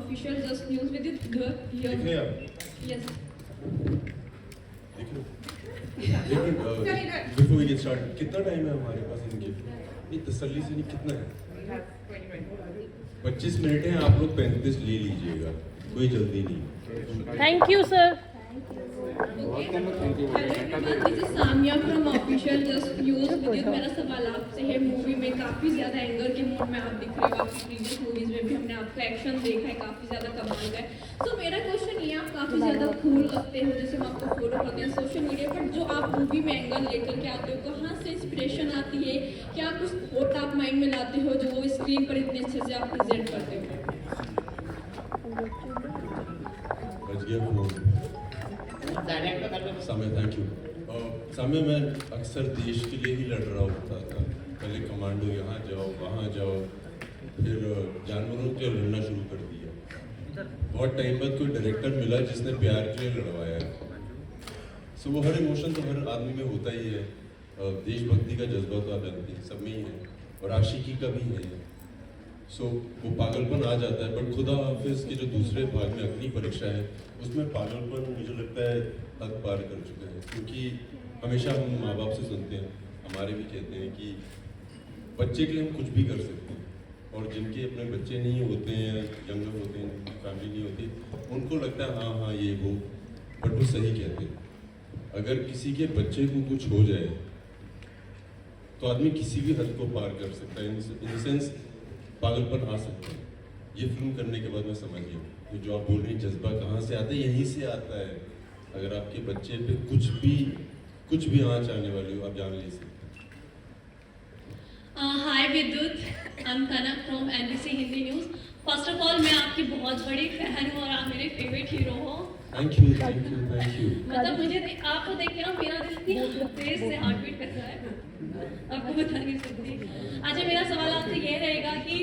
official just news with it here. देख रहे हैं आप? Yes. देख लो। लेकिन before we get started, कितना टाइम है हमारे पास इनके? नहीं तसल्ली से नहीं, कितना है? 25 मिनट है, आप लोग 35 ले लीजिएगा, कोई जल्दी नहीं। Thank you sir. Hello everyone, this is Samya from Official Just News. विद्युत, मेरा सवाल आपसे है, मूवी में काफ़ी ज़्यादा एंगर के मूड में आप दिख रहे हो, आपकी प्रीवियस मूवीज़ में भी हमने आपका एक्शन देखा है, काफ़ी ज़्यादा कमाल का है। तो मेरा क्वेश्चन ये, आप काफ़ी ज़्यादा कूल लगते हो, जैसे हम आपको फॉलो करते हैं सोशल मीडिया पर, जो आप मूवी में एंगर लेकर के आते हो, कहाँ से इंस्पिरेशन आती है? क्या कुछ थॉट आप माइंड में लाते हो जो वो स्क्रीन पर इतने अच्छे से आप प्रेजेंट करते हो? बच गया फोन। सामय, थैंक यू। सामय, मैं अक्सर देश के लिए ही लड़ रहा होता था। पहले कमांडो, यहाँ जाओ वहाँ जाओ, फिर जानवरों के लड़ना शुरू कर दिया। बहुत टाइम बाद कोई डायरेक्टर मिला जिसने प्यार के लिए लड़वाया। सो वो हर इमोशन तो हर आदमी में होता ही है। देशभक्ति का जज्बा तो आप जानते हैं सब में ही है, और आशिकी का भी है। सो वो पागलपन आ जाता है, बट खुदा हाफिज के जो दूसरे भाग में अग्नि परीक्षा है, उसमें पागलपन मुझे लगता है हद पार कर चुका है। क्योंकि हमेशा हम माँ बाप से सुनते हैं, हमारे भी कहते हैं कि बच्चे के लिए हम कुछ भी कर सकते हैं, और जिनके अपने बच्चे नहीं होते हैं, यंगर होते हैं, जिनकी फैमिली नहीं होती, उनको लगता है हाँ हाँ ये वो, बट वो सही कहते हैं। अगर किसी के बच्चे को कुछ हो जाए तो आदमी किसी भी हद को पार कर सकता है, इन द सेंस पागलपन आ सकता है। ये फिल्म करने के बाद मैं समझ गया कि जो आप बोल रही जज्बा कहाँ से आता है, यहीं से आता है। अगर आपके बच्चे पे कुछ भी आँच आने वाली हो, आप जान ले सकते हैं। हाय विद्युत, I am Kanak from NBC Hindi news. First of all मैं आपकी बहुत बड़ी फैन हूँ और आप मेरे फेवरेट हीरो हो। Thank you, thank you, thank you. मतलब मुझे आपको देख के ना मेरा दिल इतनी तेज से हार्ट बीट कर रहा है, आपको बता नहीं सकती। अच्छा, मेरा सवाल आपसे ये रहेगा कि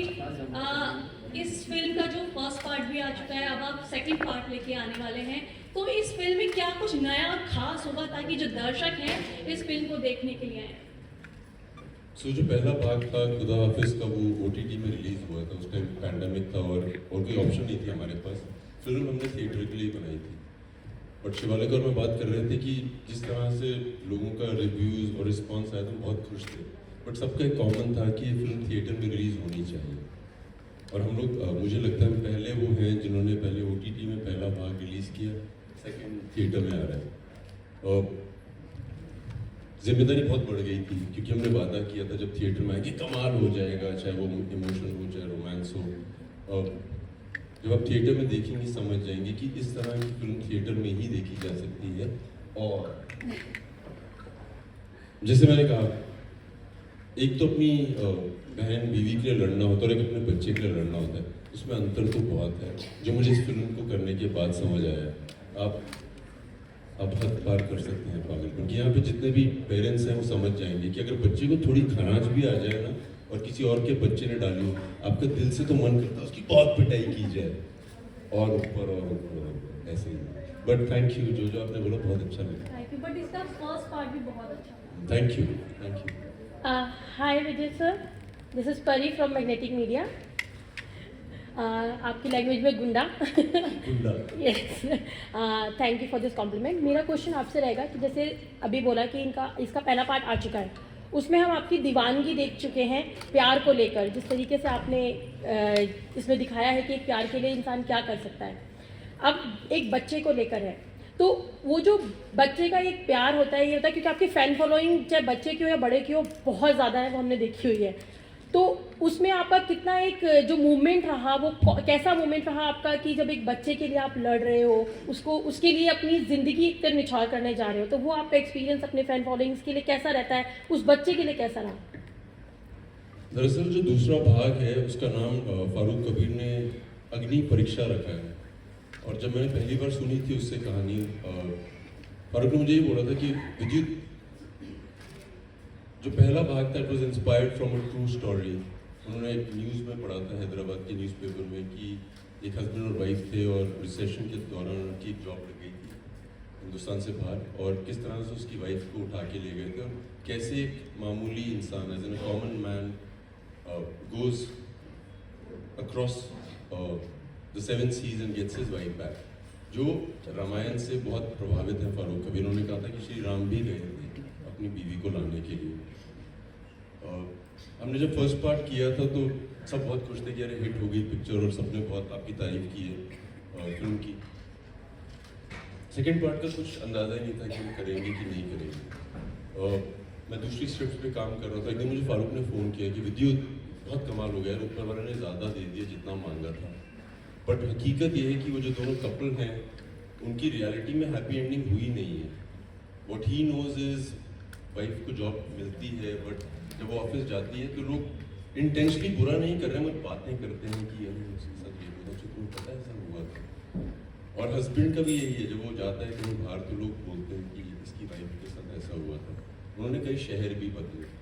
इस फिल्म का जो फर्स्ट पार्ट भी आ चुका है, अब आप सेकंड पार्ट लेके आने वाले हैं, तो इस फिल्म में क्या कुछ नया और खास होगा ताकि जो दर्शक हैं इस फिल्म को देखने के लिए आए? सो जो पहला भाग था खुदा हाफिज का, वो OTT में रिलीज हुआ था। उस टाइम पैंडेमिक था और कोई ऑप्शन नहीं थी हमारे पास। फिल्म हमने थिएटर के लिए बनाई थी, बट शिवालिक और मैं बात कर रहे थे कि जिस तरह से लोगों का रिव्यूज़ और रिस्पॉन्स आया था, बहुत खुश थे। बट सबका एक कॉमन था कि ये फिल्म थिएटर में रिलीज़ होनी चाहिए, और हम लोग मुझे लगता है पहले वो हैं जिन्होंने पहले OTT में पहला भाग रिलीज़ किया, सेकंड थिएटर में आ रहा है। और जिम्मेदारी बहुत बढ़ गई थी, क्योंकि हमने वादा किया था जब थिएटर में आएगी कमाल हो जाएगा, चाहे वो इमोशन हो चाहे रोमांस हो। जब आप थिएटर में देखेंगे समझ जाएंगे कि इस तरह की फिल्म थिएटर में ही देखी जा सकती है। और जैसे मैंने कहा, एक तो अपनी बहन बीवी के लिए लड़ना होता है और एक अपने बच्चे के लिए लड़ना होता है, उसमें अंतर तो बहुत है, जो मुझे इस फिल्म को करने के बाद समझ आया। आप हद पार कर सकते हैं पागलपन की। यहाँ पे जितने भी पेरेंट्स हैं वो समझ जाएंगे कि अगर बच्चे को थोड़ी खरांच भी आ जाए ना, और किसी और के बच्चे ने डाली, आपका दिल से तो मन करता है उसकी बहुत पिटाई की जाए, और ऊपर ऐसे ही। बट थैंक यू, जो आपने बोला बहुत अच्छा लगा। थैंक यू, बट इसका फर्स्ट पार्ट भी बहुत अच्छा था। Thank you, thank you. Hi Vijay sir, this is परी फ्रॉम मैग्नेटिक मीडिया। आपकी लैंग्वेज में गुंडा। Yes, thank you for this complement. मेरा क्वेश्चन आपसे रहेगा कि जैसे अभी बोला कि इसका पहला पार्ट आ चुका है, उसमें हम आपकी दीवानगी देख चुके हैं प्यार को लेकर, जिस तरीके से आपने इसमें दिखाया है कि एक प्यार के लिए इंसान क्या कर सकता है। अब एक बच्चे को लेकर है, तो वो जो बच्चे का एक प्यार होता है, ये होता है क्योंकि आपकी फ़ैन फॉलोइंग चाहे बच्चे की हो या बड़े की हो बहुत ज़्यादा है, वो हमने देखी हुई है। तो उसमें आपका कितना एक जो मूवमेंट रहा, वो कैसा मूवमेंट रहा आपका कि जब एक बच्चे के लिए आप लड़ रहे हो, उसके लिए अपनी ज़िंदगी एक तरह निछावर करने जा रहे हो, तो वो आपका एक्सपीरियंस अपने फ़ैन फॉलोइंग्स के लिए कैसा रहता है, उस बच्चे के लिए कैसा रहा? दरअसल जो दूसरा भाग है उसका नाम फारूक कबीर ने अग्नि परीक्षा रखा है, और जब मैंने पहली बार सुनी थी उससे कहानी, फारूक ने मुझे ये बोला था कि विद्युत, जो पहला भाग था it was inspired from a true story. उन्होंने एक न्यूज़ में पढ़ा था हैदराबाद के न्यूज़पेपर में कि एक हस्बैंड और वाइफ थे और रिसेशन के दौरान उनकी एक जॉब लग गई थी हिंदुस्तान से बाहर, और किस तरह से उसकी वाइफ को उठा के ले गए थे, और कैसे एक मामूली इंसान as an common man goes across the 7 seas and gets his wife back, जो रामायण से बहुत प्रभावित है फारूक। कभी उन्होंने कहा था कि श्री राम भी गए थे अपनी बीवी को लाने के लिए। हमने जब फर्स्ट पार्ट किया था तो सब बहुत खुश थे कि अरे हिट हो गई पिक्चर, और सबने बहुत आपकी तारीफ की है फिल्म की। सेकेंड पार्ट का कुछ अंदाज़ा ही नहीं था कि वो करेंगे कि नहीं करेंगे। मैं दूसरी स्क्रिप्ट पे काम कर रहा था, एक दिन मुझे फारूक ने फ़ोन किया कि विद्युत बहुत कमाल हो गया, ऊपर वाले ने ज़्यादा दे दिया जितना मांगा था। बट हकीकत ये है कि वो जो दोनों कपल हैं उनकी रियलिटी में हैप्पी एंडिंग हुई नहीं है। What he knows is wife को जॉब मिलती है, बट जब वो ऑफिस जाती है तो लोग इंटेंशनली बुरा नहीं कर रहे हैं, बट बातें करते हैं कि अरे उसके साथ ये हुआ, जो तुम्हें पता है ऐसा हुआ था। और हस्बैंड का भी यही है, जब वो जाता है कहीं बाहर तो लोग बोलते हैं कि इसकी वाइफ के साथ ऐसा हुआ था। उन्होंने कई शहर भी बदले।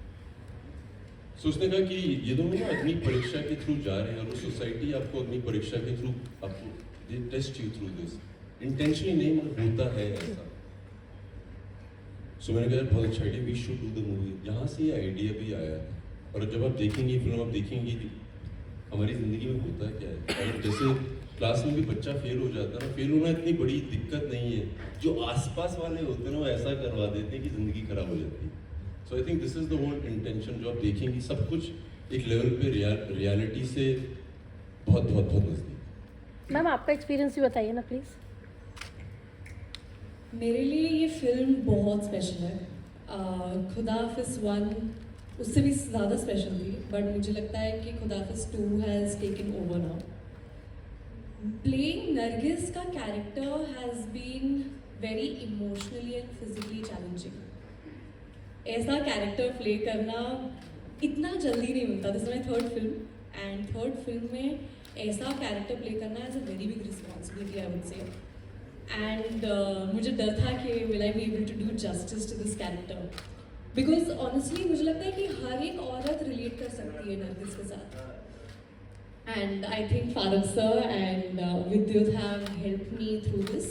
सो उसने कहा कि ये दोनों ना अग्नि परीक्षा के थ्रू जा रहे हैं, और वो सोसाइटी आपको अग्नि परीक्षा के थ्रू आपको they test you through this, intentionally नहीं मगर होता है ऐसा। सो मैंने कहा बहुत अच्छा idea, we should do the movie. यहाँ से ये आइडिया भी आया है, और जब आप देखेंगे फिल्म आप देखेंगे कि हमारी ज़िंदगी में होता क्या है। अगर जैसे क्लास में भी बच्चा फेल हो जाता है ना, फेल होना इतनी बड़ी दिक्कत नहीं है, जो आसपास वाले होते हैं ना वो ऐसा करवा देते हैं कि ज़िंदगी खराब हो जाती है। So I think this is the whole intention, जो आप देखेंगे सब कुछ एक लेवल पे रियलिटी से बहुत बहुत बहुत नज़दीक। मैम आपका एक्सपीरियंस भी बताइए ना प्लीज़। मेरे लिए ये फिल्म बहुत स्पेशल है। खुदा हाफिज़ 1 उससे भी ज़्यादा स्पेशल थी, बट मुझे लगता है कि Khuda Hafiz 2 has taken over now. Playing Nargis का character has been very emotionally and physically challenging. ऐसा कैरेक्टर प्ले करना इतना जल्दी नहीं मिलता। This is my third film, and third film में ऐसा कैरेक्टर प्ले करना is a very big responsibility I would say. And मुझे डर था कि will I be able to do justice to this character, because honestly मुझे लगता है कि हर एक औरत रिलेट कर सकती है नरगिस के साथ। And I think Farooq sir and Vidyut have help me through this,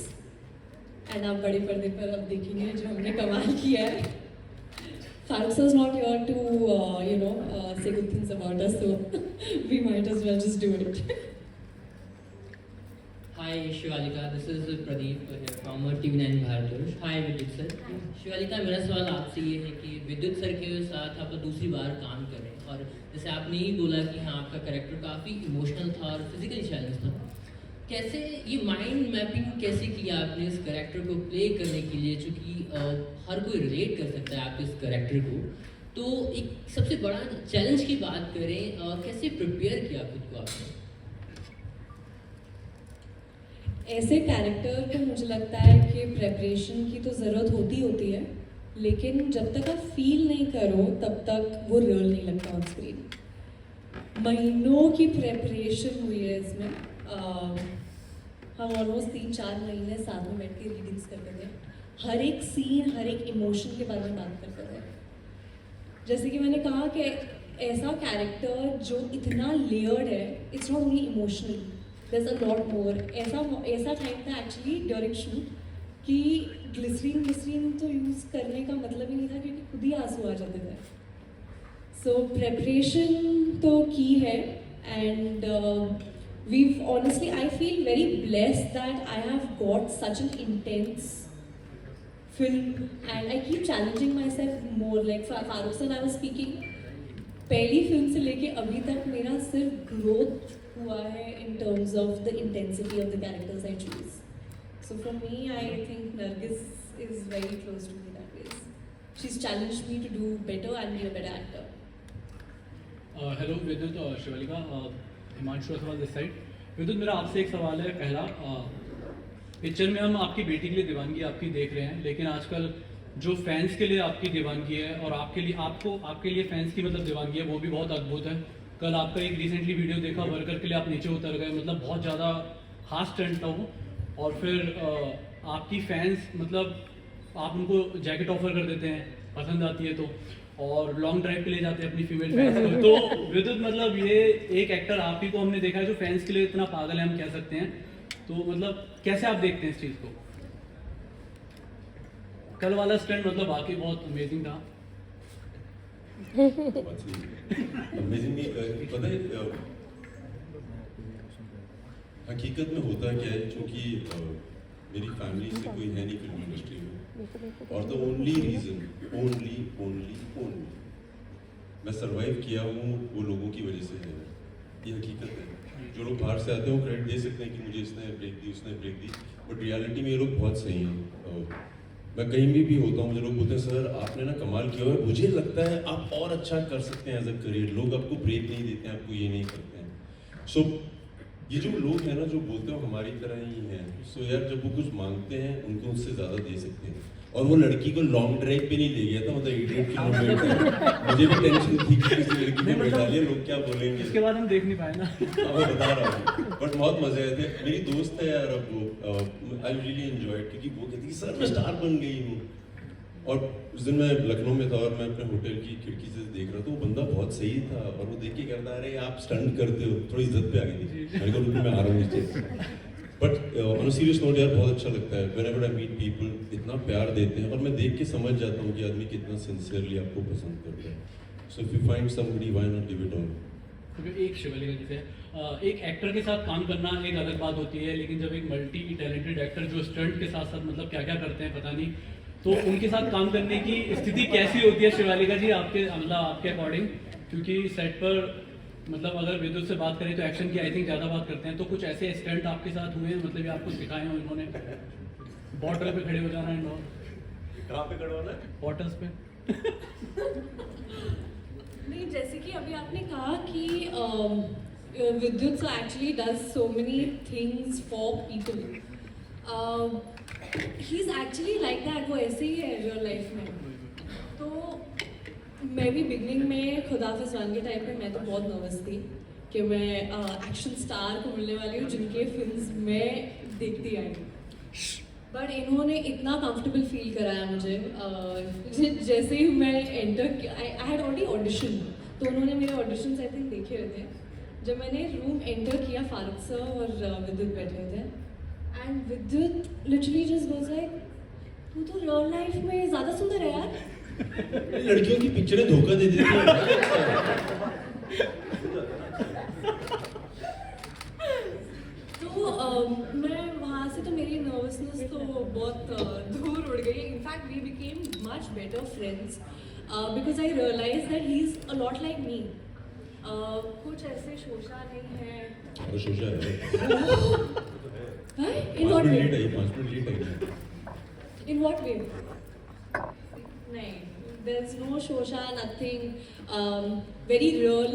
and आप बड़े पर्दे पर अब देखेंगे जो हमने कमाल किया है। Faruk sir is not here to, say good things about us, so we might as well just do it. Hi Shivalika, this is Pradeep here from TV9 Bharatvarsh. Hi Vidyut sir. Shivalika, मेरा सवाल आपसे ये है कि विद्युत sir के साथ आप दूसरी बार काम कर रहे हैं, और जैसे आपने ही बोला कि हाँ आपका कैरेक्टर काफ़ी इमोशनल था और फिजिकली चैलेंज था, कैसे ये माइंड मैपिंग कैसे किया आपने इस कैरेक्टर को प्ले करने के लिए, चूँकि हर कोई रिलेट कर सकता है आप इस कैरेक्टर को, तो एक सबसे बड़ा चैलेंज की बात करें, कैसे प्रिपेयर किया खुद को आपने? ऐसे कैरेक्टर को मुझे लगता है कि प्रेपरेशन की तो ज़रूरत होती है, लेकिन जब तक आप फील नहीं करो तब तक वो रियल नहीं लगता ऑन स्क्रीन। महीनों की प्रेपरेशन हुई है इसमें। हम ऑलमोस्ट 3-4 महीने साथ में बैठ के रीडिंग्स करते थे, हर एक सीन हर एक इमोशन के बारे में बात करते थे। जैसे कि मैंने कहा कि ऐसा कैरेक्टर जो इतना लेयर्ड है, it's not only emotional, there is a lot more. ऐसा टाइम था एक्चुअली ड्यूरिंग शूट कि ग्लिसरीन तो यूज़ करने का मतलब ही नहीं था, क्योंकि खुद ही आंसू आ जाते थे। सो प्रेपरेशन तो की है, and we've honestly, I feel very blessed that I have got such an intense film, and I keep challenging myself more. Like Farooq sir, I was speaking, पहली फिल्म से लेके अभी तक मेरा सिर्फ ग्रोथ हुआ है in terms of the intensity of the characters I choose. So for me, I think Nargis is very close to me that way. She's challenged me to do better and be a better actor. Hello विद्युत और Shivalika, Himanshu Agarwal this side. विद्युत, मेरा आपसे एक सवाल है। पहला, picture में हम आपकी बेटी के लिए दीवानगी आपकी देख रहे हैं, लेकिन आजकल जो फैंस के लिए आपकी दीवानगी है और आपके लिए फैंस की मतलब दीवानगी है, वो भी बहुत अद्भुत है। कल आपका एक रिसेंटली वीडियो देखा, वर्कर के लिए आप नीचे उतर गए, मतलब बहुत ज़्यादा खास स्टंट था वो। और फिर आपकी फैंस मतलब आप उनको जैकेट ऑफर कर देते हैं, पसंद आती है तो, और लॉन्ग ड्राइव पे ले जाते हैं अपनी फीमेल फैंस को। तो विद्युत, मतलब ये एक एक्टर आप ही को हमने देखा है जो फैंस के लिए इतना पागल है, हम कह सकते हैं। तो मतलब कैसे आप देखते हैं इस चीज़ को? कल वाला स्टंट मतलब वाकई बहुत अमेजिंग था। अमेजिंग पता है, हकीकत में होता क्या है, क्योंकि मेरी फैमिली से कोई है नहीं फिल्म इंडस्ट्री में, और द ओनली रीज़न ओनली मैं सरवाइव किया हूँ वो लोगों की वजह से है। ये हकीकत है। जो लोग बाहर से आते हैं वो क्रेडिट दे सकते हैं कि मुझे इसने ब्रेक दी, उसने ब्रेक दी, बट रियलिटी में ये लोग बहुत सही हैं। मैं कहीं भी होता हूँ, मुझे लोग बोलते हैं सर आपने ना कमाल किया हुआ है, मुझे लगता है आप और अच्छा कर सकते हैं एज अ करियर, लोग आपको ब्रेक नहीं देते हैं, आपको ये नहीं करते हैं। सो ये जो लोग हैं ना जो बोलते हो हमारी तरह ही हैं, सो यार जब वो कुछ मांगते हैं उनको उससे ज़्यादा दे सकते हैं। और वो लड़की को लॉन्ग ड्राइव पे नहीं ले गया था, मतलब 8 किलोमीटर। मुझे भी टेंशन थी कि किसी लड़की ने बैठा लिया, लोग क्या बोलेंगे। इसके बाद हम देख नहीं पाए ना। मैं बता रहा हूँ, बट बहुत मजे आए थे। मेरी दोस्त है यार, अब वो आई रियली एंजॉयड, क्योंकि वो कहती कि सर मैं स्टार बन गई हूँ। और उस दिन मैं लखनऊ में था और मैं अपने होटल की खिड़की से देख रहा था, वो बंदा बहुत सही था और वो देख के कहता अरे आप स्टंट करते हो, थोड़ी इज्जत पे आ गई थी। मैंने कहा रुको मैं आ रहा हूँ नीचे। But on a serious note यार बहुत अच्छा लगता है व्हेनेवर आई मीट पीपल, इतना प्यार देते हैं और मैं देख के समझ जाता हूँ कि आदमी कितना सिंसियरली आपको पसंद करता है। So if you find somebody why not give it all. क्योंकि एक शिवाली का जैसे एक एक्टर के साथ काम करना एक अलग बात होती है, लेकिन जब एक मल्टी टैलेंटेड एक्टर जो स्टंट के साथ साथ मतलब क्या क्या करते हैं पता नहीं, तो उनके साथ काम करने की स्थिति कैसी होती है शिवालिका जी आपके मतलब आपके अकॉर्डिंग? क्योंकि सेट पर मतलब अगर विद्युत से बात करें तो एक्शन की आई थिंक ज़्यादा बात करते हैं, तो कुछ ऐसे स्टंट आपके साथ हुए हैं मतलब ये आपको सिखाए हो इन्होंने? बॉटल पे खड़े हो जाना इन लोग, कहाँ पे खड़ा होना है? बॉटल्स पे। नहीं, जैसे कि अभी आपने कहा कि विद्युत so actually does so many things for people. He is actually like that, वो ऐसे ही है रियल लाइफ में। तो मैं भी बिगनिंग में खुदा फिजवान के टाइम पे मैं तो बहुत नर्वस थी कि मैं एक्शन स्टार को मिलने वाली हूँ जिनके फिल्म्स मैं देखती आई हूँ। बट इन्होंने इतना कंफर्टेबल फील कराया मुझे, जैसे ही मैं एंटर किया, आई हैड ऑलरेडी ऑडिशन, तो उन्होंने मेरे ऑडिशंस आई थिंक देखे हुए थे। जब मैंने रूम एंटर किया, फारूक सर और विद्युत बैठे हुए थे, एंड विद्युत लिटरली जस्ट गोज लाइक तू तो रियल लाइफ में ज़्यादा सुंदर है यार। लड़कियों की पिक्चरें धोखा दे देती हैं। तो मैं वहाँ से तो मेरी नर्वसनेस तो बहुत दूर उड़ गई। In fact we became much better friends because I realise that he is a lot like me. कुछ ऐसे शोशा नहीं है। अरे शोशा है। In what way? 5 minute late आई। In what way? नहीं, देयर इज नो शोशा, नथिंग, वेरी रियल।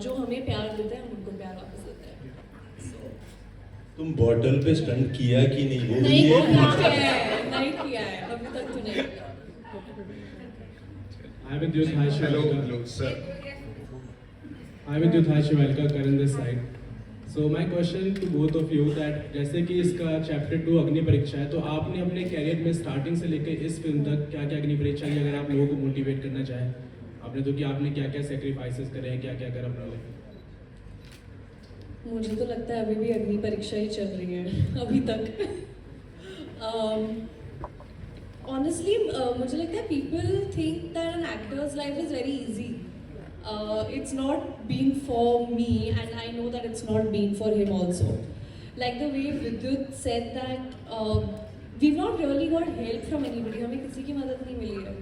जो हमें प्यार देते हैं हम उनको प्यार वापस देते हैं। तुम बॉटल पे स्टंट किया कि नहीं? वो नहीं ये किया है, नहीं किया है, अभी तक तो नहीं किया। Hi Vidyut, hi Shivalika. Hello, sir. Hi Vidyut, hi Shivalika, Karan this side. So my question to both of you that जैसे कि इसका चैप्टर 2 अग्नि परीक्षा है, तो आपने अपने कैरियर में स्टार्टिंग से लेकर इस फिल्म तक क्या क्या अग्नि परीक्षा की, अगर आप लोगों को मोटिवेट करना चाहें आपने, तो कि आपने क्या क्या सेक्रीफाइसेस करे हैं, क्या क्या कर अपने लिए? मुझे तो लगता है अभी भी अग्नि परीक्षा ही चल रही है अभी तक। ऑनेस्टली मुझे लगता है people think that an actor's life is very easy. It's not been for me, and I know that it's not been for him also. Like the way Vidyut said that we've not really got help from anybody. हमें किसी की मदद नहीं मिली है,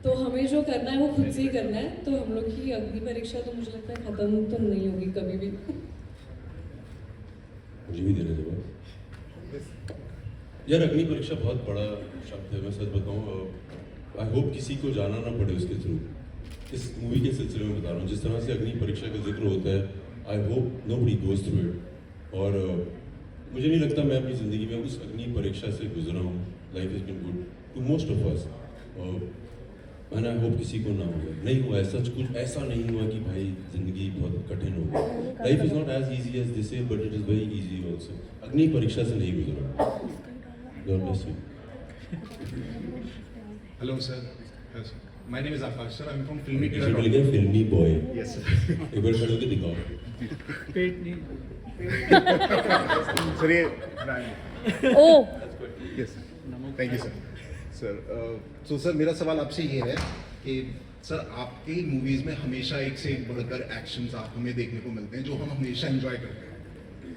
तो हमें जो करना है वो खुद से ही करना है। तो हम लोग की अग्नि परीक्षा तो मुझे लगता है ख़त्म तो नहीं होगी कभी भी। मुझे भी देने दो यार। अग्नि परीक्षा बहुत बड़ा शब्द है, मैं सच बताऊँ। आई होप किसी को जाना ना पड़े उसके थ्रू। इस मूवी के सिलसिले में बता रहा हूँ, जिस तरह से अग्नि परीक्षा का जिक्र होता है, I hope nobody goes through it. और मुझे नहीं लगता मैं अपनी ज़िंदगी में उस अग्नि परीक्षा से गुजरा हूँ। Life is been good to most of us, and I hope किसी को ना हो गया, नहीं हुआ ऐसा कुछ, ऐसा नहीं हुआ कि भाई ज़िंदगी बहुत कठिन हो गई। Life is not as easy as this is, but it is very easy also. अग्नि परीक्षा से नहीं गुजरा। God bless you. Hello, sir. Yes. My name is Akash, sir. I'm from Filmy किसी Killer. को लिखा फिल्मी बॉय। Yes, sir. एक बार खड़े होकर दिखाओ। पेट नहीं। Sir, ये Oh, yes, sir. Thank you, sir. Sir, so sir, मेरा सवाल आपसे ये है कि सर आपकी मूवीज में हमेशा एक से एक बढ़कर एक्शंस आप हमें देखने को मिलते हैं जो हम हमेशा एंजॉय करते हैं।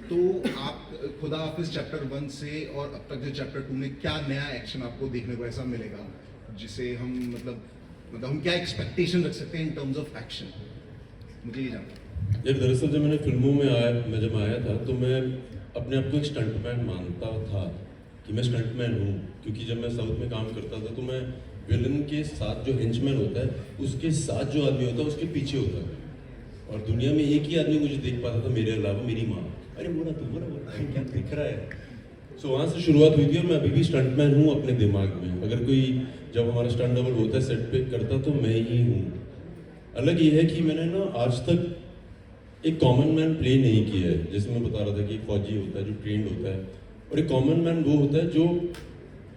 तो आप खुदा हाफिज चैप्टर 1 से और अब तक जो चैप्टर 2 में क्या नया एक्शन आपको देखने को ऐसा मिलेगा जिसे हम मतलब हम क्या एक्सपेक्टेशन रख सकते हैं इन टर्म्स ऑफ एक्शन? मुझे ये जानना। यार दरअसल जब मैंने फिल्मों में जब आया था तो मैं अपने आप को एक स्टंटमैन मानता था कि मैं स्टंटमैन हूँ, क्योंकि जब मैं साउथ में काम करता था तो मैं विलन के साथ जो हेंचमैन होता है उसके साथ जो आदमी होता है उसके पीछे होता है, और दुनिया में एक ही आदमी मुझे देख पाता था मेरे अलावा, मेरी माँ। अरे बोला तू बोला क्या दिख रहा है। सो वहाँ से शुरुआत हुई थी और मैं अभी भी स्टंटमैन हूँ अपने दिमाग में। अगर कोई जब हमारा स्टंट डबल होता है सेट पे करता तो मैं ही हूँ। अलग ये है कि मैंने ना आज तक एक कॉमन मैन प्ले नहीं किया है। जैसे मैं बता रहा था कि एक फौजी होता है जो ट्रेंड होता है, और एक कॉमन मैन वो होता है जो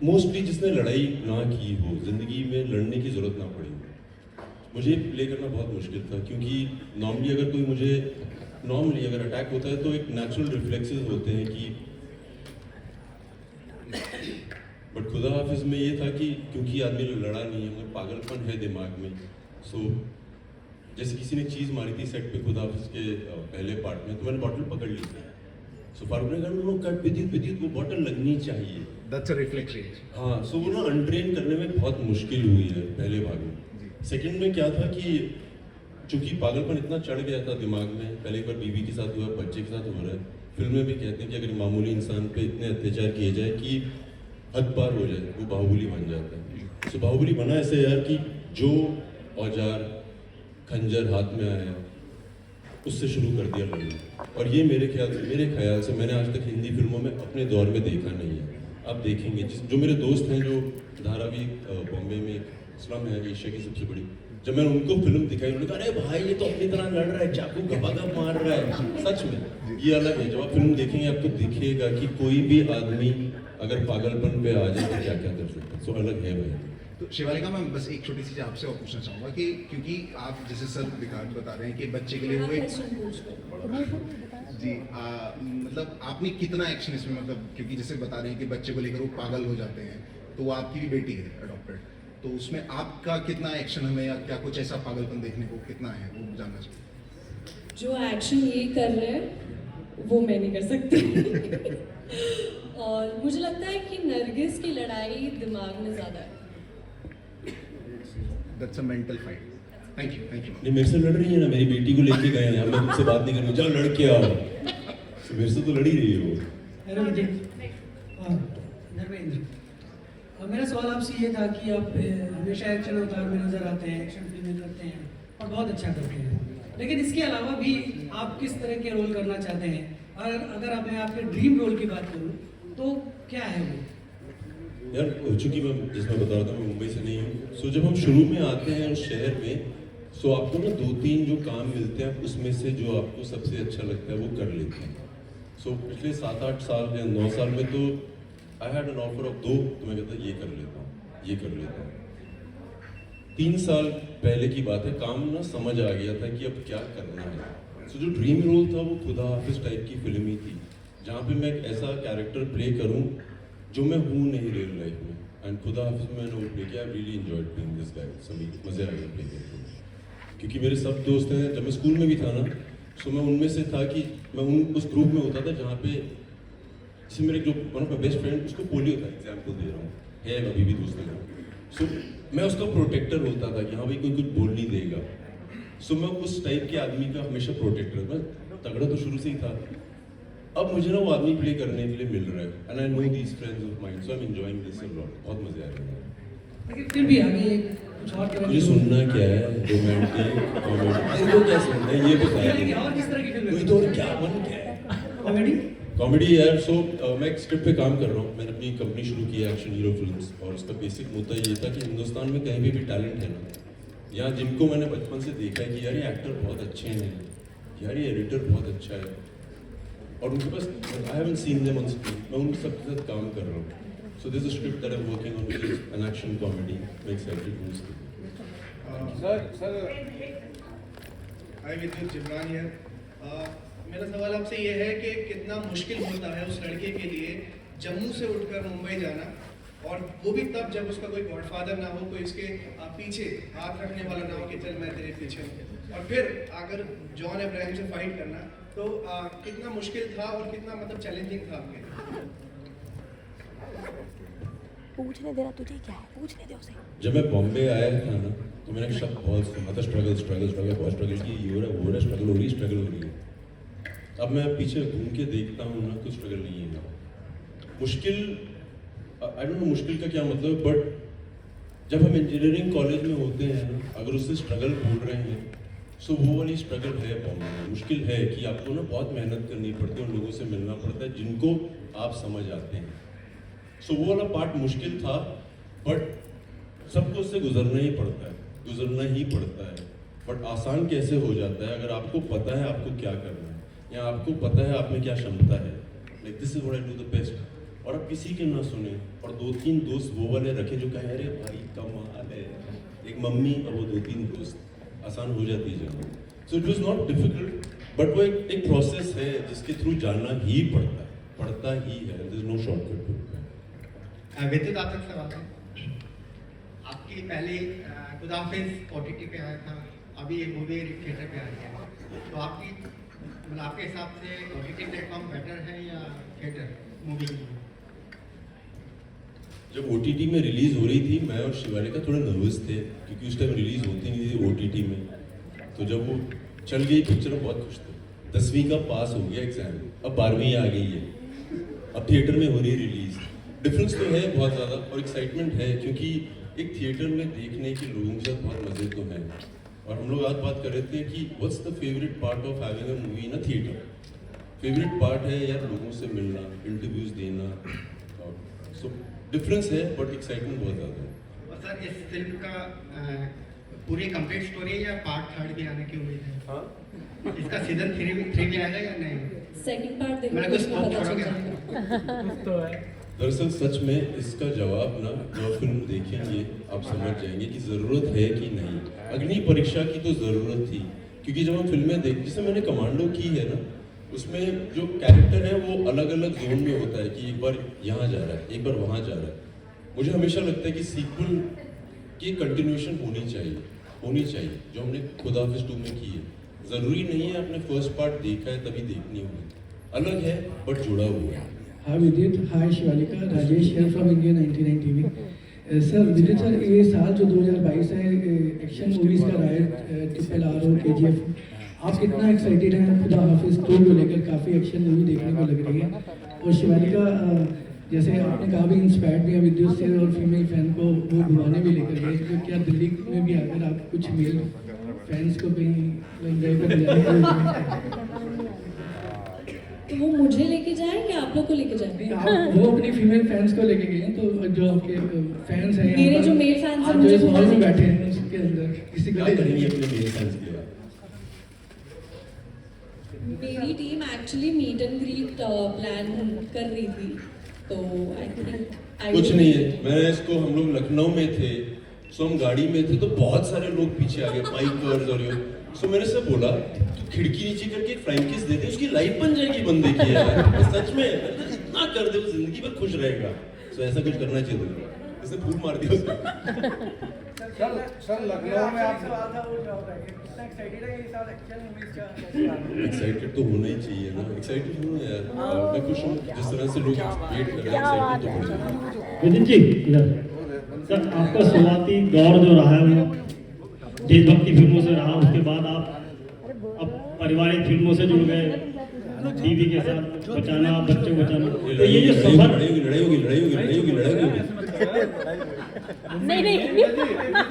मोस्टली जिसने लड़ाई ना की हो, जिंदगी में लड़ने की जरूरत ना पड़ी हो। मुझे प्ले करना बहुत मुश्किल था, क्योंकि नॉर्मली अगर अटैक होता है तो एक नेचुरल रिफ्लेक्सेस होते हैं कि, बट खुदा हाफिज में ये था कि क्योंकि आदमी लड़ा नहीं है मगर पागलपन है दिमाग में। सो जैसे किसी ने चीज़ मारी थी सेट पे खुदा हाफिज के पहले पार्ट में, तो मैंने बॉटल पकड़ ली थी। सो फारूक ने कहा नो कट विद्युत वो बॉटल लगनी चाहिए। That's a reflex range. हाँ, सो वो ना अनट्रेन करने में बहुत मुश्किल हुई है पहले भाग में। सेकंड में क्या था कि चूंकि पागलपन इतना चढ़ गया था दिमाग में, पहले एक बार बीवी के साथ हुआ, बच्चे के साथ हो रहा है। फिल्म में भी कहते हैं कि अगर मामूली इंसान पे इतने अत्याचार किए जाए कि हद पार हो जाए, वो बाहुबली बन जाता है। सो बाहुबली बना ऐसे यार कि जो औजार खंजर हाथ में आया उससे शुरू कर दिया लड़ना। और ये मेरे ख्याल से मैंने आज तक हिंदी फिल्मों में अपने दौर में देखा नहीं है। आप देखेंगे जो मेरे दोस्त हैं जो धारावी बॉम्बे में एक स्लम है एशिया की सबसे बड़ी, जब मैंने उनको फिल्म दिखाई उन्होंने कहा अरे भाई ये तो अपनी तरह लड़ रहा है, चाकू गपागप मार रहा है। सच में ये अलग है। जब आप फिल्म देखेंगे आपको दिखेगा कि कोई भी आदमी अगर पागलपन पे आ जाए तो क्या क्या कर सकता है। सो अलग है भाई। तो शिवालिका मैम बस एक छोटी सी चीज आपसे और पूछना चाहूँगा कि क्योंकि आप जैसे सर विकास बता रहे हैं कि बच्चे के लिए वो एक जी मतलब आपने कितना एक्शन इसमें मतलब, क्योंकि जैसे बता रहे हैं कि बच्चे को लेकर वो पागल हो जाते हैं, तो वो आपकी भी बेटी है अडॉप्टेड, तो उसमें आपका कितना एक्शन हमें या क्या कुछ ऐसा पागलपन देखने को कितना है वो जानना चाहिए। जो एक्शन ये कर रहे हैं वो मैं नहीं कर सकती। और मुझे लगता है कि नरगिस की लड़ाई दिमाग में ज़्यादा है। That's a mental fight. Thank you नहीं, मेरे से लड़ रही है ना, मेरी बेटी को लेके गए हैं, मैं तुमसे बात नहीं करूँगा, जाओ लड़ के आओ। तो मेरे से तो लड़ी रही है वो। धर्मेंद्र, मेरा सवाल आपसे ये था कि आप हमेशा एक्शन अवतार में नजर आते हैं, एक्शन फिल्में करते हैं और बहुत अच्छा करते हैं, लेकिन इसके अलावा भी आप किस तरह के रोल करना चाहते हैं? और अगर मैं आपके ड्रीम रोल की बात करूँ तो क्या है वो? यार चूंकि मैं जिसमें बता रहा था मैं मुंबई से नहीं हूँ, सो जब हम शुरू में आते हैं उस शहर में, सो आपको ना 2-3 जो काम मिलते हैं उसमें से जो आपको सबसे अच्छा लगता है वो कर लेते हैं। सो पिछले 7-8 साल या 9 साल में तो I had an offer of 2, तो मैं कहता ये कर लेता हूँ। 3 साल पहले की बात है, काम ना समझ आ गया था कि अब क्या करना है। सो जो ड्रीम रोल था वो खुदा हाफिज टाइप की फिल्म ही थी, जहाँ पे मैं एक ऐसा कैरेक्टर प्ले करूँ जो मैं हूँ नहीं रियल लाइफ में। एंड खुदा हाफिज में मैंने वो प्ले किया, I really enjoyed playing this guy. सभी मज़े आ गया प्ले करके, क्योंकि मेरे सब दोस्त हैं, जब मैं स्कूल में भी था ना, सो मैं उनमें से था कि मैं उस ग्रुप में होता था जहाँ पे जैसे मेरे जो one of my best friend उसको पोलियो था, एग्जाम्पल दे रहा हूँ, है अभी भी दोस्त है। सो मैं उसका प्रोटेक्टर होता था कि हाँ भाई कोई कुछ बोल नहीं देगा। सो मैं उस टाइप के आदमी का हमेशा प्रोटेक्टर, मैं तगड़ा तो शुरू से ही था। अब मुझे ना वो आदमी प्ले करने के लिए मिल रहा है, and I know these friends of mind, so I am enjoying this a lot. बहुत मजे आ रहे हैं। लेकिन फिर भी आगे कुछ और तरह मुझे सुनना क्या है, रोमांटिक कॉमेडी, इनको क्या सुनना है ये बताया। और किस तरह की फिल्म? कोई तो क्या मन क्या है कॉमेडी? कॉमेडी यार। सो मैं एक स्क्रिप्ट पे काम कर रहा हूँ, मैंने अपनी कंपनी शुरू की है एक्शन हीरो फिल्म्स, और उसका बेसिक मुद्दा ये था कि हिंदुस्तान में कहीं भी टैलेंट है ना, या जिनको मैंने बचपन से देखा है कि यार ये एक्टर बहुत अच्छे हैं, यार ये एडिटर बहुत अच्छा है, और उनके पास I haven't seen them on screen, मैं उन सबके साथ काम कर रहा हूँ। So this is a script that I am working on, which is an action comedy, मैं एक्साइटेड हूँ इसके लिए। सर हाय विद्युत जिब्रान हियर। मेरा सवाल आपसे ये है कि कितना मुश्किल होता है उस लड़के के लिए जम्मू से उठकर मुंबई जाना, और वो भी तब जब उसका कोई गॉडफादर ना हो, कोई इसके पीछे हाथ रखने वाला ना हो कि चल मैं तेरे पीछे हूँ, और फिर अगर जॉन अब्राहम से फाइट करना, तो कितना मुश्किल था और कितना मतलब चैलेंजिंग था आपके लिए? पूछने दे रहा तुझे, क्या है पूछने दे उसे। जब मैं बॉम्बे आया था ना, तो मैंने एक शब्द बहुत सुना था, स्ट्रगल स्ट्रगल स्ट्रगल, बहुत स्ट्रगल की, ये हो रहा है वो हो रहा है, स्ट्रगल हो रही है, स्ट्रगल हो रही है। अब मैं पीछे घूम के देखता हूँ ना, कुछ स्ट्रगल नहीं है। मुश्किल, आई डोंट नो मुश्किल का क्या मतलब, बट जब हम इंजीनियरिंग कॉलेज में होते हैं ना, अगर उससे स्ट्रगल बोल रहे हैं, सो वो वाली स्ट्रगल है बॉम्बे में। मुश्किल है कि आपको ना बहुत मेहनत करनी पड़ती है, उन लोगों से मिलना पड़ता है जिनको आप समझ आते हैं। सो वो वाला पार्ट मुश्किल था, बट सबको उससे गुजरना ही पड़ता है। बट आसान कैसे हो जाता है अगर आपको पता है आपको क्या करना है, या आपको पता है आप में क्या क्षमता है। Like this is what I do the best, और आप किसी के ना सुने, और 2-3 दोस्त वो वाले रखें जो कहें अरे भाई कमाल है, एक मम्मी और वो 2-3 दोस्त, आसान हो जाती है जब। So it was not difficult, but वो एक प्रोसेस है जिसके थ्रू जाना ही पड़ता ही है। There is no shortcut to it. विद्युत आप तक सवाल है, आपकी पहले खुदाफिज OTT पे आया था, अभी ये मूवी थिएटर पे आ गया, तो आपकी मतलब आपके हिसाब से OTT प्लेटफॉर्म बेटर है या थिएटर मूवी? जब OTT में रिलीज हो रही थी, मैं और शिवालिका थोड़े नर्वस थे क्योंकि उस टाइम रिलीज होती नहीं थी OTT में। तो जब वो चल गई पिक्चर में बहुत खुश थे। 10वीं का पास हो गया एग्जाम, अब 12वीं आ गई है, अब थिएटर में हो रही है रिलीज। डिफरेंस तो है बहुत ज़्यादा, और एक्साइटमेंट है क्योंकि एक थिएटर में देखने के लोगों के साथ बहुत मज़े तो हैं। और हम लोग आज बात कर रहे थे कि what's the favourite part of having a movie in a theatre. Favourite part है यार लोगों से मिलना, इंटरव्यूज देना, सो डिफरेंस है, बट एक्साइटमेंट बहुत ज़्यादा है। और सर इस फिल्म का पूरी कंप्लीट स्टोरी है या पार्ट 3 भी आने की उम्मीद है? हाँ, इसका सीजन 3 भी आएगा या नहीं? सेकंड पार्ट देखो मेरा कुछ उसमें पता चल छोड़ोगे? जाएगा। दरअसल सच में इसका जवाब ना जो फिल्म देखेंगे आप समझ जाएंगे कि ज़रूरत है कि नहीं। अग्नि परीक्षा की तो ज़रूरत थी, क्योंकि जब हम फिल्में जैसे मैंने कमांडो की है ना, उसमें जो कैरेक्टर है वो अलग अलग जोन में होता है कि एक बार यहाँ जा रहा है, एक बार वहाँ जा रहा है। मुझे हमेशा लगता है कि सीक्वल की कंटिन्यूएशन होनी चाहिए जो हमने खुदाफिज 2 में की है। ज़रूरी नहीं है आपने फर्स्ट पार्ट देखा है तभी देखनी होगी, अलग है बट जुड़ा हुआ है। Hi Vidit, hi Shivalika, Rajesh here from India 99 TV। Sir विदित सर, ये साल जो 2022 है एक्शन मूवीज का रहा है, RRR और KGF, आप कितना एक्साइटेड हैं खुदा हाफिज 2 को लेकर? काफ़ी एक्शन मूवी देखने को लग रही है। और शिवालिका, जैसे आपने कहा भी इंस्पायर्ड भी है विद्युत से, और फीमेल फैन को वो घुमाने भी लेकर गए, तो क्या दिल्ली में भी आकर आप कुछ मेल फैंस को कहीं एंजॉय कर ले? तो वो मुझे लेके जाए कि आप लोग को लेके जाए? आप वो अपनी फीमेल फैंस को लेके गए हैं, तो जो आपके फैंस हैं, मेरे जो मेल फैंस हैं जो मुझे इस हॉल में घुमाने- बैठे हैं उसके अंदर किसी को क्या करेंगे अपने मेल फैंस के बाद? मेरी team actually meet and greet plan कर रही थी, तो आई थिंक कुछ नहीं है, मैंने इसको, हम लोग लखनऊ में थे, सो हम गाड़ी में थे तो बहुत सारे लोग पीछे आ गए, बाइकर्स और ये। सो मैंने से बोला तो खिड़की नीचे करके एक फ्लाइंग किस दे दे, उसकी लाइफ बन जाएगी बंदे की यार। सच में इतना कर दे वो जिंदगी भर खुश रहेगा। सो ऐसा कुछ करना चाहिए। इसने फूल मार दिया उसको। सर लखनऊ में आप एक्साइटेड तो होना ही चाहिए ना, एक्साइटेड हूँ यार, मैं खुश हूँ जिस तरह से लोग वेट कर रहे हैं, एक्साइटेड तो होना चाहिए। विदित जी, सर आपका शुरुआती दौर जो रहा है वो देशभक्ति फिल्मों से रहा, उसके बाद आप अब पारिवारिक फिल्मों से जुड़ गए, टीवी के साथ बचाना, बच्चे बचाना, तो ये जो सफर लड़ाई होगी नहीं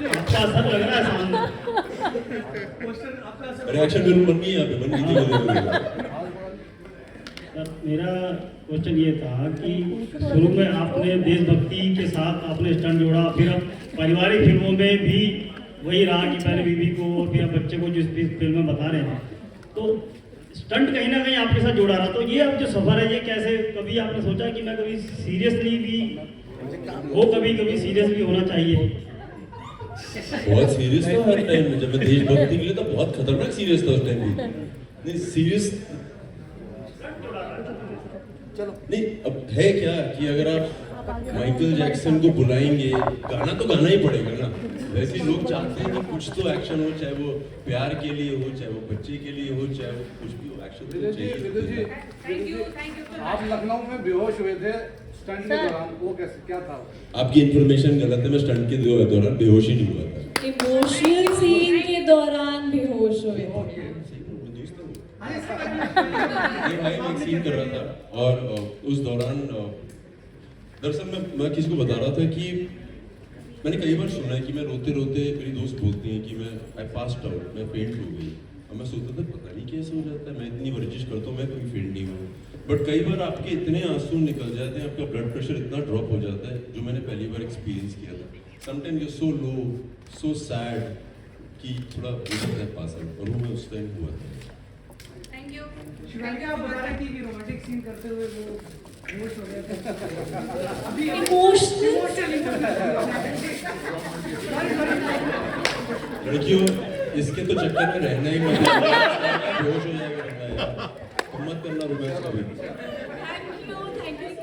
आपका असर लग रहा है सामने। रिएक्शन फिल्म बन गई यहाँ पे, बन गई। सर मेरा क्वेश्चन ये था कि शुरू में आपने देशभक्ति के साथ आपने स्टंट जोड़ा, फिर अब पारिवारिक फिल्मों में भी वही रहा कि पहले बीवी को और फिर बच्चे को जिस भी फिल्म में बता रहे हैं, तो स्टंट कहीं ना कहीं आपके साथ जुड़ा रहा। तो ये अब जो सफर है ये कैसे, कभी आपने सोचा कि मैं कभी सीरियसली भी वो कभी सीरियस भी होना चाहिए? बहुत सीरियस था हर टाइम में, जब मैं देशभक्ति के लिए तो बहुत खतरनाक सीरियस था उस टाइम भी। नहीं सीरियस नहीं, अब है क्या कि अगर आप माइकल जैक्सन को बुलाएंगे, गाना तो गाना ही पड़ेगा ना। वैसे ही लोग चाहते हैं कि कुछ तो एक्शन हो, चाहे वो प्यार के लिए हो, चाहे वो बच्चे के लिए हो, चाहे वो कुछ भी हो, एक्शन तो चाहिए। थैंक यू आप लखनऊ में बेहोश हुए थे स्टंट के दौरान, वो कैसे क्या था? आपकी इन्फॉर्मेशन गलत है, मैं स्टंट के दौरान बेहोश ही नहीं हुआ था। इमोशनल सीन के दौरान बेहोश हुए थे। नहीं भाई, मैं एक सीन कर रहा था और उस दौरान दरअसल मैं किसी को बता रहा था कि मैंने कई बार सुना है कि मैं रोते रोते, मेरी दोस्त बोलती हैं कि मैं आई पास्ड आउट, मैं फेंट हो गई। और मैं सोचता था पता नहीं कैसे हो जाता है, मैं इतनी वर्जिश करता हूँ, मैं कभी फेंट नहीं हुआ। बट कई बार आपके इतने आंसू निकल जाते हैं, आपका ब्लड प्रेशर इतना ड्रॉप हो जाता है, जो मैंने पहली बार एक्सपीरियंस किया था। Sometime you so low, so sad कि थोड़ा हो जाता है पास आउट, और वो मैं उस टाइम हुआ था। Thank you. शिवांगी, आप बता रहे थे कि रोमांटिक सीन करते हुए वो बेहोश हो गए थे। अभी लड़कियों, इसके तो चक्कर में रहना ही मत, बेहोश हो जाएगा, मत करना रोमांस कभी। Thank you